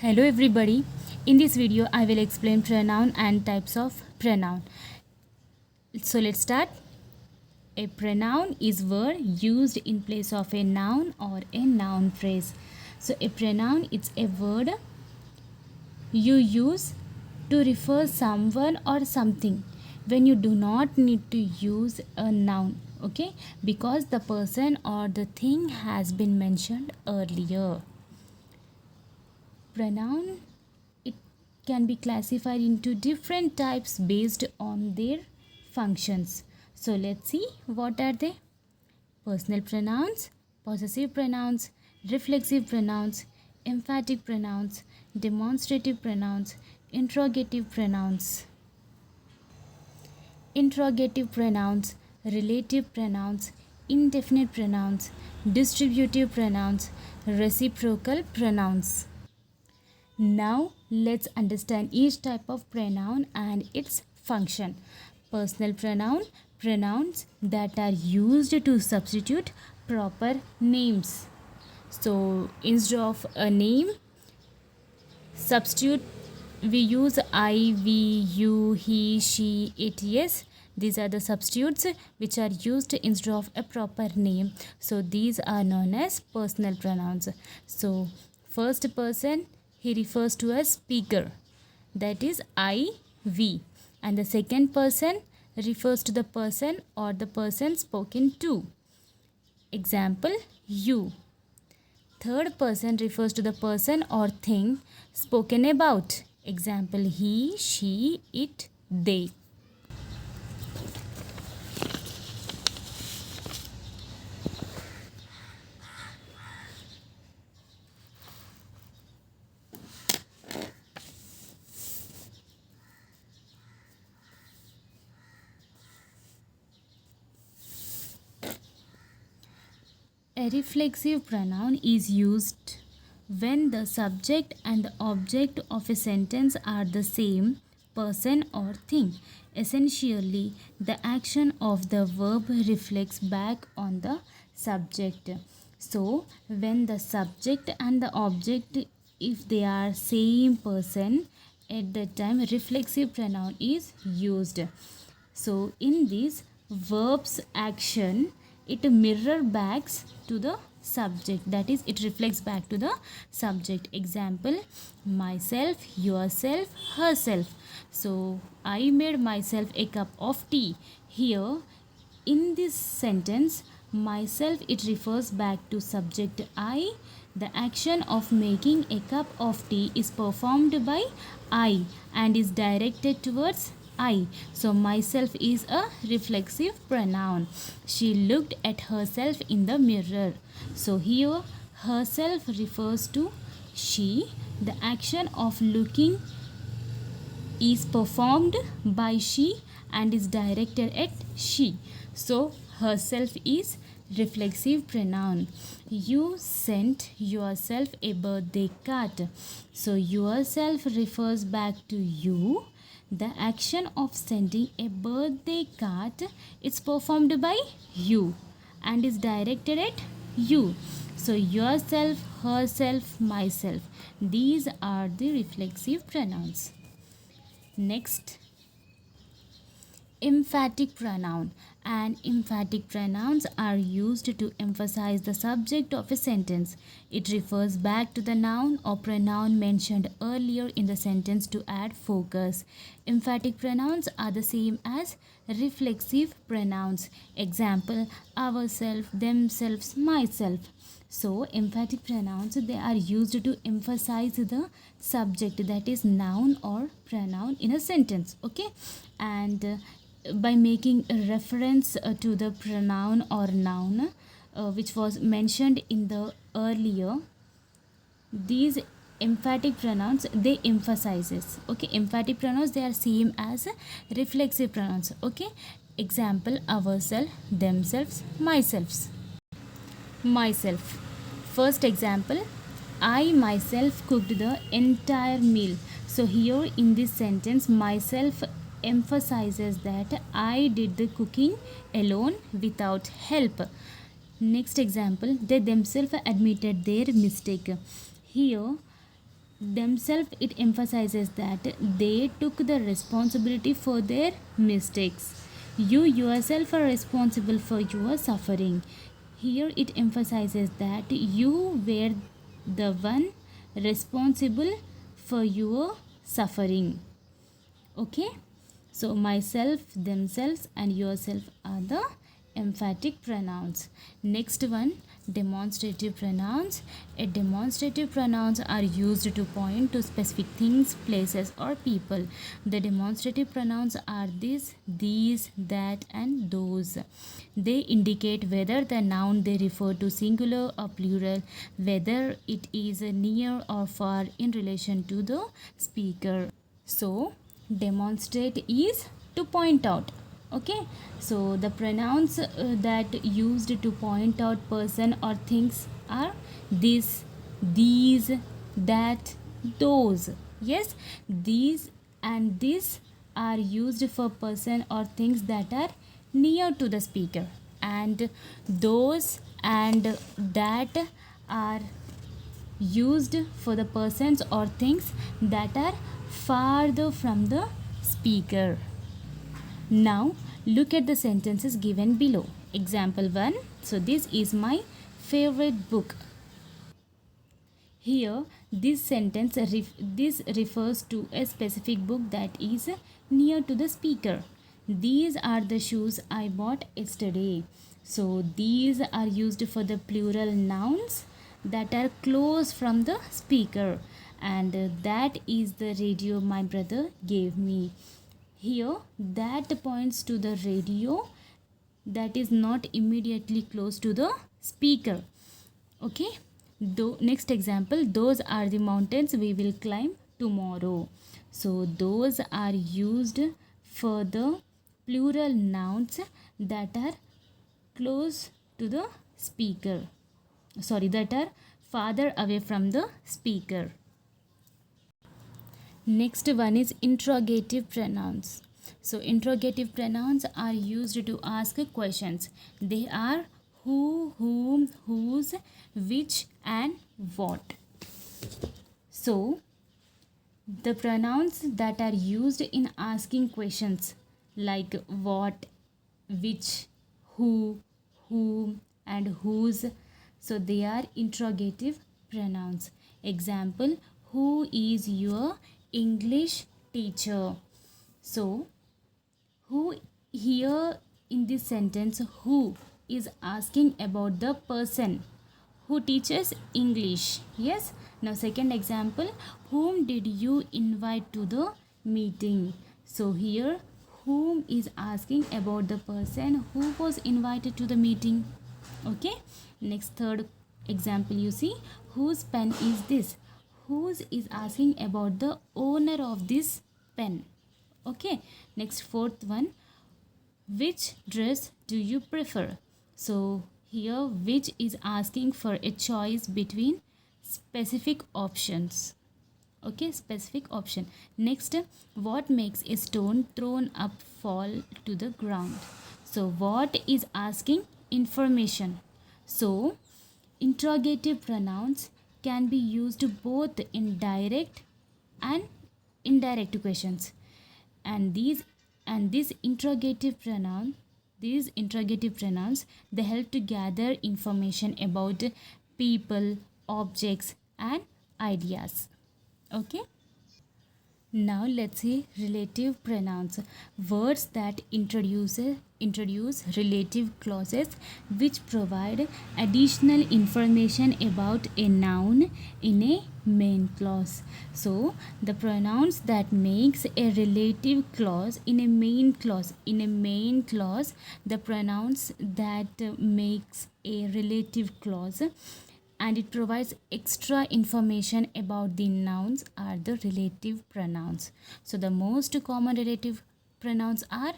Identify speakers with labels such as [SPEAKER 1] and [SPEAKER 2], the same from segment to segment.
[SPEAKER 1] Hello everybody. In this video I will explain pronoun and types of pronoun. So let's start. A pronoun is word used in place of a noun or a noun phrase. So a pronoun is a word you use to refer someone or something when you do not need to use a noun, okay? Because the person or the thing has been mentioned earlier. Pronoun, it can be classified into different types based on their functions. So let's see what are they. Personal pronouns, possessive pronouns, reflexive pronouns, emphatic pronouns, demonstrative pronouns, interrogative pronouns. Interrogative pronouns, relative pronouns, indefinite pronouns, distributive pronouns, reciprocal pronouns. Now let's understand each type of pronoun and its function. Personal pronoun, pronouns that are used to substitute proper names. So instead of a name, substitute we use I, we, you, he, she, it, yes. These are the substitutes which are used instead of a proper name. So these are known as personal pronouns. So first person, he refers to a speaker, that is I, we, and the second person refers to the person or the person spoken to. Example, you. Third person refers to the person or thing spoken about. Example, he, she, it, they. A reflexive pronoun is used when the subject and the object of a sentence are the same person or thing. Essentially, the action of the verb reflects back on the subject. So, when the subject and the object, if they are same person, at that time reflexive pronoun is used. So, in this verb's action, it mirror backs to the subject, that is it reflects back to the subject. Example, myself, yourself, herself. So I made myself a cup of tea. Here in this sentence, myself, it refers back to subject I. The action of making a cup of tea is performed by I and is directed towards I. So myself is a reflexive pronoun. She looked at herself in the mirror. So here herself refers to she. The action of looking is performed by she and is directed at she. So herself is reflexive pronoun. You sent yourself a birthday card. So yourself refers back to you. The action of sending a birthday card is performed by you and is directed at you. So yourself, herself, myself. These are the reflexive pronouns. Next, emphatic pronoun. And emphatic pronouns are used to emphasize the subject of a sentence. It refers back to the noun or pronoun mentioned earlier in the sentence to add focus. Emphatic pronouns are the same as reflexive pronouns. Example, ourself, themselves, myself. So emphatic pronouns, they are used to emphasize the subject, that is noun or pronoun in a sentence, okay? And by making a reference to the pronoun or noun which was mentioned in the earlier, these emphatic pronouns, they emphasizes, okay? Emphatic pronouns, they are same as reflexive pronouns, okay? Example, ourself, themselves, myself. Myself. First example, I myself cooked the entire meal. So here in this sentence, myself emphasizes that I did the cooking alone without help. Next example, they themselves admitted their mistake. Here themselves, it emphasizes that they took the responsibility for their mistakes. You yourself are responsible for your suffering. Here it emphasizes that you were the one responsible for your suffering. Okay, so myself, themselves, and yourself are the emphatic pronouns. Next one, demonstrative pronouns. A demonstrative pronouns are used to point to specific things, places, or people. The demonstrative pronouns are this, these, that, and those. They indicate whether the noun they refer to singular or plural, whether it is near or far in relation to the speaker. So demonstrate is to point out. Okay, so the pronouns that used to point out person or things are this, these, that, those. Yes, these and this are used for person or things that are near to the speaker, and those and that are used for the persons or things that are farther from the speaker. Now look at the sentences given below. Example 1. So this is my favorite book. Here this sentence this refers to a specific book that is near to the speaker. These are the shoes I bought yesterday. So these are used for the plural nouns that are close from the speaker, and that is the radio my brother gave me. Here that points to the radio that is not immediately close to the speaker. Okay, next example, those are the mountains we will climb tomorrow. So those are used for the plural nouns that are close to the speaker, that are farther away from the speaker. Next one is interrogative pronouns. So interrogative pronouns are used to ask questions. They are who, whom, whose, which, and what. So the pronouns that are used in asking questions like what, which, who, whom, and whose, so they are interrogative pronouns. Example, who is your English teacher? So who, here in this sentence, who is asking about the person who teaches English. Yes. Now second example, whom did you invite to the meeting? So here whom is asking about the person who was invited to the meeting. Okay. Next third example, you see, whose pen is this? Whose is asking about the owner of this pen. Okay. Next fourth one, which dress do you prefer? So here which is asking for a choice between specific options. Okay, specific option. Next, what makes a stone thrown up fall to the ground? So what is asking information. So interrogative pronouns can be used both in direct and indirect questions, and these interrogative pronouns, they help to gather information about people, objects, and ideas. Okay, now let's see relative pronouns. Words that introduce relative clauses which provide additional information about a noun in a main clause. So the pronouns that makes a relative clause in a main clause. The pronouns that makes a relative clause and it provides extra information about the nouns are the relative pronouns. So the most common relative pronouns are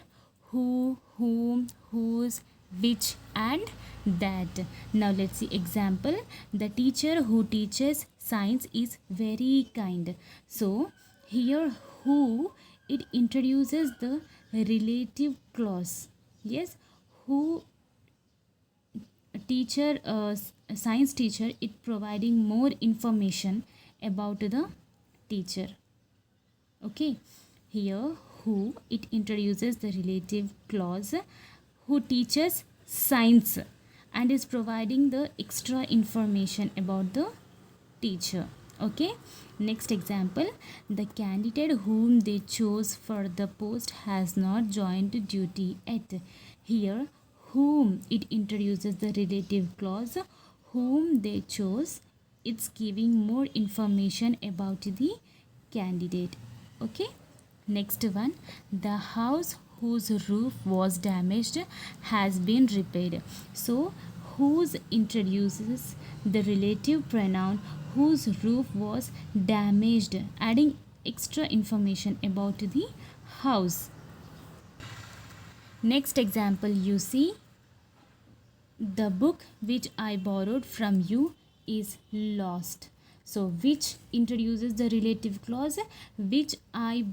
[SPEAKER 1] who, whom, whose, which, and that. Now let's see example. The teacher who teaches science is very kind. So here who, it introduces the relative clause. Yes, who, teacher, science teacher, it providing more information about the teacher. Okay, here who, it introduces the relative clause, who teaches science and is providing the extra information about the teacher. Okay, next example, the candidate whom they chose for the post has not joined duty yet. Here whom, it introduces the relative clause, whom they chose, it's giving more information about the candidate. Okay, next one, the house whose roof was damaged has been repaired. So whose introduces the relative pronoun whose roof was damaged, adding extra information about the house. Next example, you see, the book which I borrowed from you is lost. So which introduces the relative clause, which I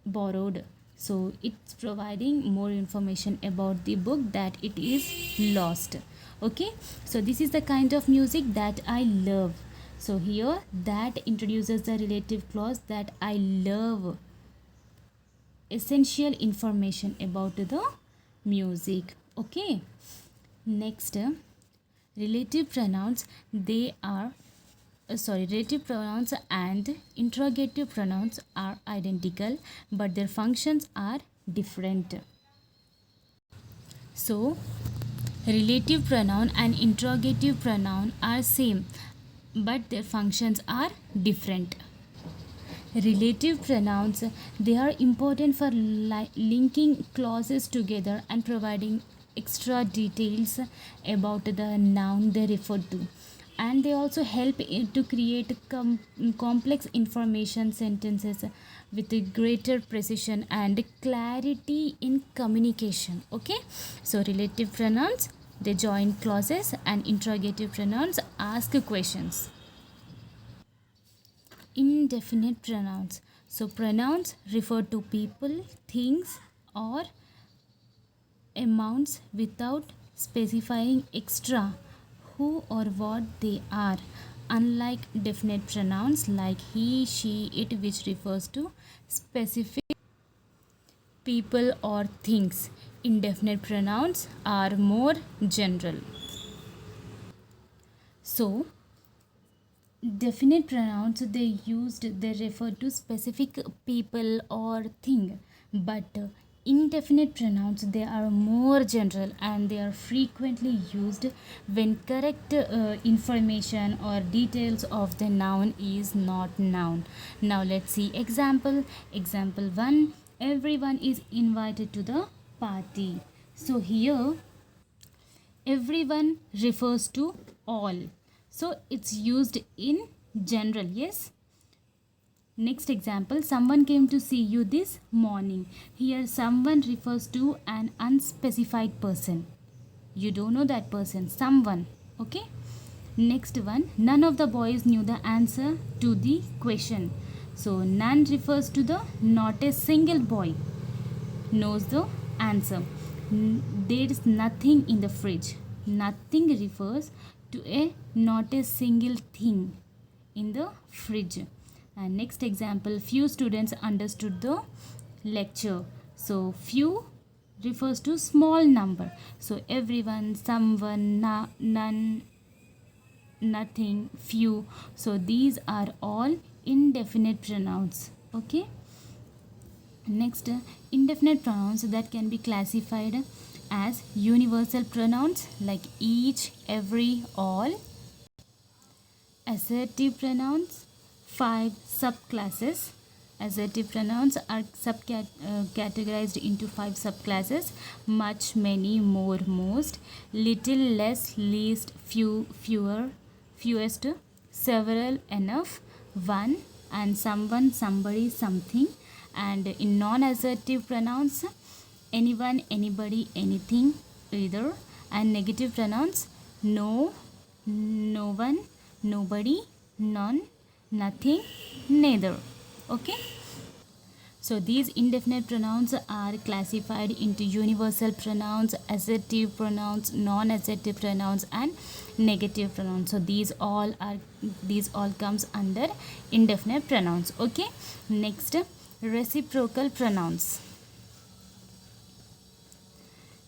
[SPEAKER 1] borrowed. So it's providing more information about the book, that it is lost. Okay, so this is the kind of music that I love. So here that introduces the relative clause, that I love, essential information about the music. Okay, next, relative pronouns, they are relative pronouns and interrogative pronouns are identical, but their functions are different. So relative pronoun and interrogative pronoun are same, but their functions are different. Relative pronouns, they are important for linking clauses together and providing extra details about the noun they refer to, and they also help to create complex information sentences with a greater precision and clarity in communication. Okay, so relative pronouns, they join clauses, and interrogative pronouns ask questions. Indefinite pronouns, so pronouns refer to people, things, or amounts without specifying extra who or what they are, unlike definite pronouns like he, she, it, which refers to specific people or things. Indefinite pronouns are more general. So definite pronouns, they refer to specific people or thing, but indefinite pronouns, they are more general and they are frequently used when correct information or details of the noun is not known. Now let's see example 1, everyone is invited to the party. So here everyone refers to all, so it's used in general. Yes, next example, someone came to see you this morning. Here someone refers to an unspecified person, you don't know that person, someone. Okay, next one, none of the boys knew the answer to the question. So none refers to the not a single boy knows the answer. There is nothing in the fridge. Nothing refers to a not a single thing in the fridge. And next example, few students understood the lecture. So few refers to small number. So everyone, someone, none, nothing, few. So these are all indefinite pronouns. Okay, next, indefinite pronouns that can be classified as universal pronouns like each, every, all. Assertive pronouns, 5 subclasses. Assertive pronouns are categorized into 5 subclasses: much, many, more, most, little, less, least, few, fewer, fewest, several, enough, one, and someone, somebody, something. And in non-assertive pronouns, anyone, anybody, anything, either. And negative pronouns, no, no one, nobody, none, nothing, neither. Okay, So these indefinite pronouns are classified into universal pronouns, assertive pronouns, non-assertive pronouns, and negative pronouns. So these all comes under indefinite pronouns. Okay. Next, reciprocal pronouns.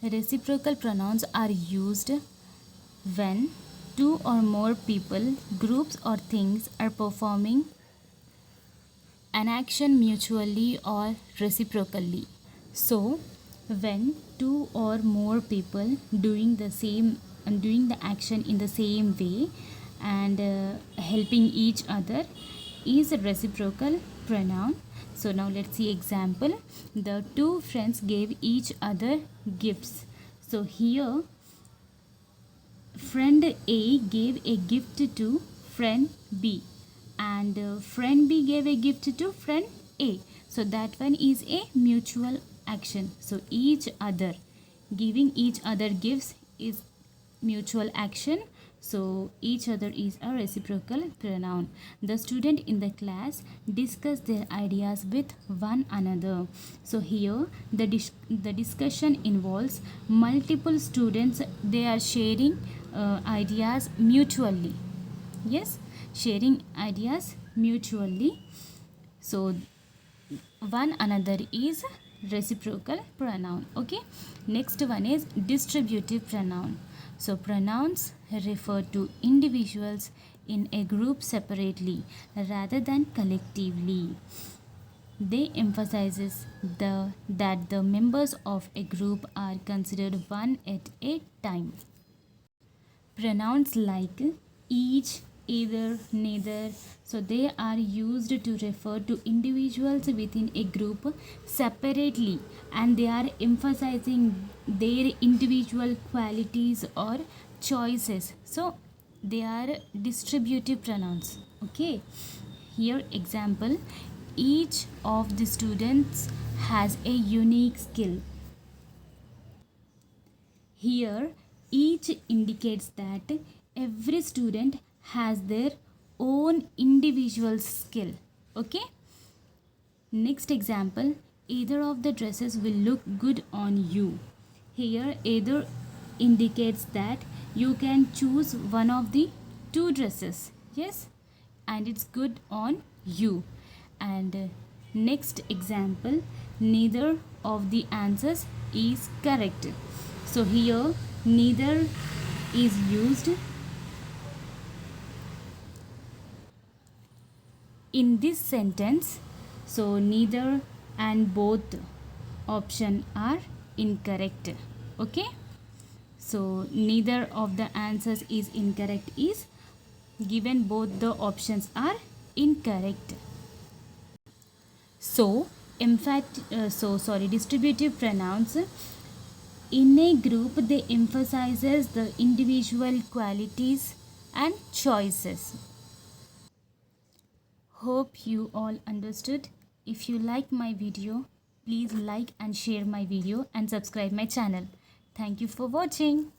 [SPEAKER 1] Reciprocal pronouns are used when two or more people, groups, or things are performing an action mutually or reciprocally. So, when two or more people doing the action in the same way and helping each other is a reciprocal pronoun. So now let's see example. The two friends gave each other gifts. So here friend A gave a gift to friend B, and friend B gave a gift to friend A. So that one is a mutual action. So each other, giving each other gifts is mutual action. So each other is a reciprocal pronoun. The student in the class discuss their ideas with one another. So here the discussion involves multiple students. They are sharing ideas mutually. Yes, sharing ideas mutually. So one another is reciprocal pronoun. Okay. Next one is distributive pronoun. So pronouns refer to individuals in a group separately rather than collectively. They emphasizes that the members of a group are considered one at a time. Pronouns like each, either, neither, so they are used to refer to individuals within a group separately, and they are emphasizing their individual qualities or choices. So they are distributive pronouns. Okay. Here example, each of the students has a unique skill. Here, each indicates that every student has their own individual skill. Okay. Next example, either of the dresses will look good on you. Here, either indicates that you can choose one of the two dresses. Yes, and it's good on you. And next example, neither of the answers is correct. So here neither is used in this sentence. So neither and both option are incorrect. Okay. So neither of the answers is incorrect is given both the options are incorrect. So distributive pronouns in a group, they emphasizes the individual qualities and choices. Hope you all understood. If you like my video, please like and share my video and subscribe my channel. Thank you for watching.